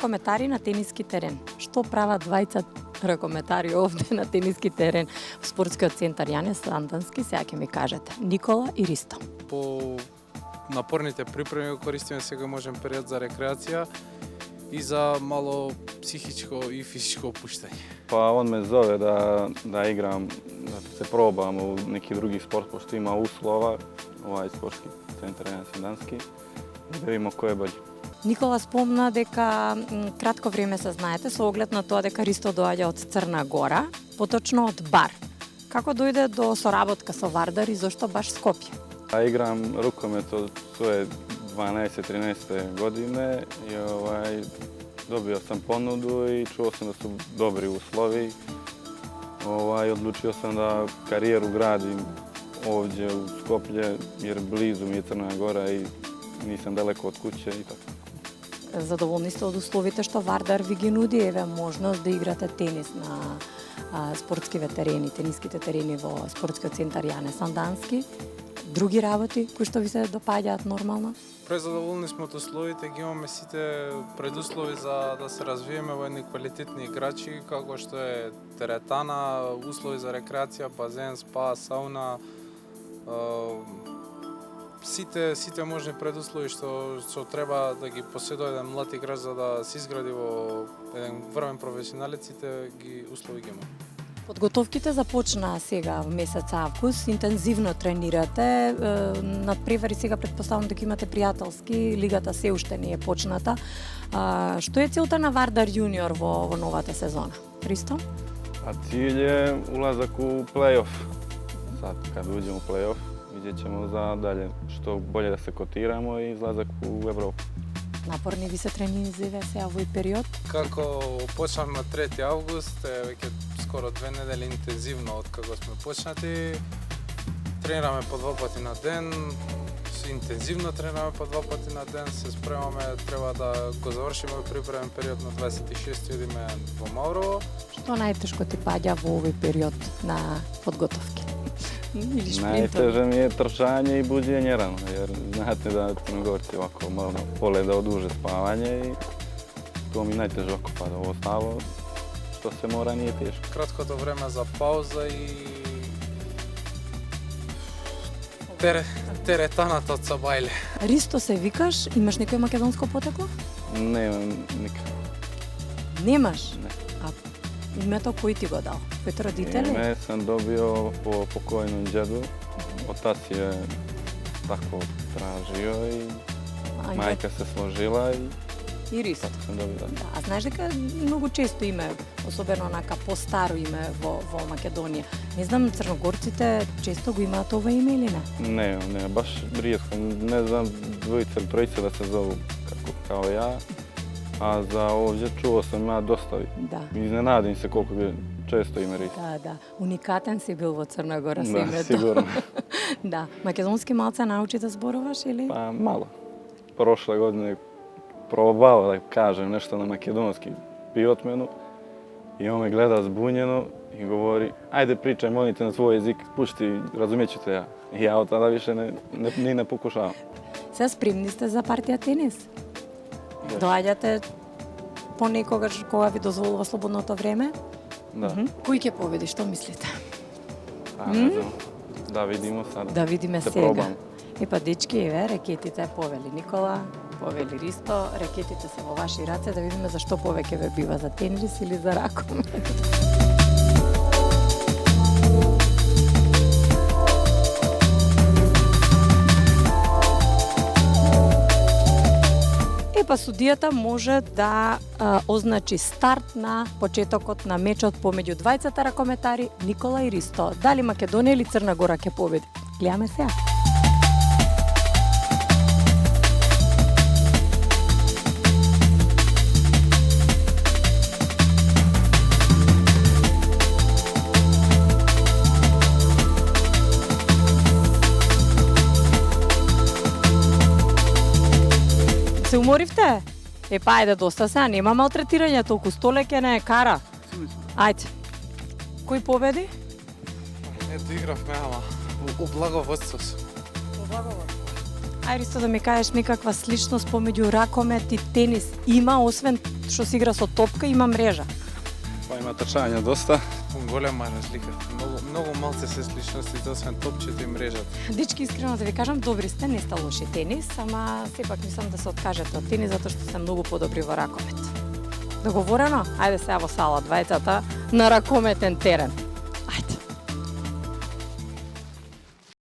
ракометари на тениски терен. Што прават двајца ракометари овде на тениски терен в спортскиот центар Јане Сандански, сега ќе ми кажете. Никола и Ристо. По напорните припреми го користиме сега можен период за рекреација и за мало психичко и физичко опуштање. Па он ме зове да играм, да се пробам у неки други спорт, пошто има услова, овај спортски центар Јане Сандански, да видиме кој е бољи. Никола спомна дека кратко време се знаете со оглед на тоа дека Ристо доаѓа од Црна Гора, поточно од Бар. Како дојде до соработка со Вардар и зошто баш Скопје? Играм рукомет од своје 12-13 године и добио сам понуду и чуo сам да су добри услови. Одлучио сам да кариеру градим овде у Скопје, jer близу ми е Црна Гора и нисам далеко од куќе и така. Задоволни сте од условите што Вардар ви ги нуди, еве можност да играте тенис на спортскиве терени, тениските терени во спортскиот центар Јане Сандански. Други работи кои што ви се допаѓаат нормално? Презадоволни сме од условите, ги имаме сите предуслови за да се развиеме во едни квалитетни играчи, како што е теретана, услови за рекреација, базен, спа, сауна, сите можни предуслови што треба да ги поседува еден млад играч за да се изгради во еден врвен професионалец, сите ги услови ги има. Подготовките започнаа сега во месец август, интензивно тренирате, надпревари сега претпоставам дека имате пријателски, лигата се уште не е почната. Што е целта на Вардар јуниор во новата сезона? Ристо? Cilj je ulazak u play-off. Sad kad uđemo u play-off vidjet ćemo za dalje što bolje da se kotiramo i izlazak u Evropu. Напорни ви се тренинзиве сега во овој период? Како почнавме 3 август, веќе скоро 2 недели интензивно од како сме почнати. Тренираме по 2 пати на ден, интензивно тренираме по 2 пати на ден, се спремаме, треба да го завршиме припремен период на 26 одиме во Маврово. Што најтешко ти паѓа во овој период на подготовки? Najteže mi je trčanje i buđenje rano, jer znate da Crnogorci ovako moramo vole da oduže spavanje i to mi najteže oko pada. Ovo stavo što se mora nije teško. Краткото време за пауза и теретаната од Сабајле. Ристо се викаш, имаш некој македонско потекло? Nemam nikad. Немаш? Ne. А името кој ти го дал? Кој родители? Ime sam dobio po pokojnom džedu. Otac je tako tražio i majka se složila и Ристо. tako sam dobio. Да, а знаеш дека многу често име, особено онака постаро име во Македонија. Не знам, црногорците често го имаат ова име или не? Ne, baš rijetko. Ne znam dvojice ili trojice da se zovu kao ja, a za ovdje čuo sam ja dosta. Да. Iznenadim se koliko je često ime Ристо. Да. Уникатен си бил во Црна Гора со Da, името. sigurno. Да. Македонски малце научи да зборуваш или? Pa malo. Prošle godine probao da kažem nešto na makedonski pijotmenu i on me gleda zbunjeno i govori ajde pričaj, molim te na svoj jezik, pušti, razumijet ću te ja. I ja od tada više ni ne pokušavam. Сега спремни сте за партија тенис? Доаѓате понекогаш кога ви дозволува слободното време? Da. Кој ќе победи, што мислите? A ne znam. Da vidimo sad. Да видиме Se сега. probam. Епа, дечки, еве, ракетите повели Никола, повели Ристо, ракетите се во ваши раце, да видиме за што повеќе ве бива, за тенис или за ракомет. Епа, судијата може да означи старт на почетокот на мечот помеѓу двајцата ракометари Никола и Ристо. Дали Македонија или Црна Гора ќе победи? Гледаме сега. Се уморивте? Епа, ајде, доста сега, нема малтретирање, толку столеќе не е кара. Ајде. Кој победи? Ето игравме, ама у благоводство сум. Ајристо, да ми кажеш некаква сличност помеѓу ракомет и тенис има, освен што се игра со топка, има мрежа. Па има трчање доста. Голема разлика. Многу малце се сличностите, освен топчето и мрежата. Дечки, искрено да ви кажам, добри сте, не сте лоши тенис, ама сепак мислам да се откажете од тенис затоа што сте многу подобри во ракомет. Договорено? Ајде сега во сала, двајцата на ракометен терен.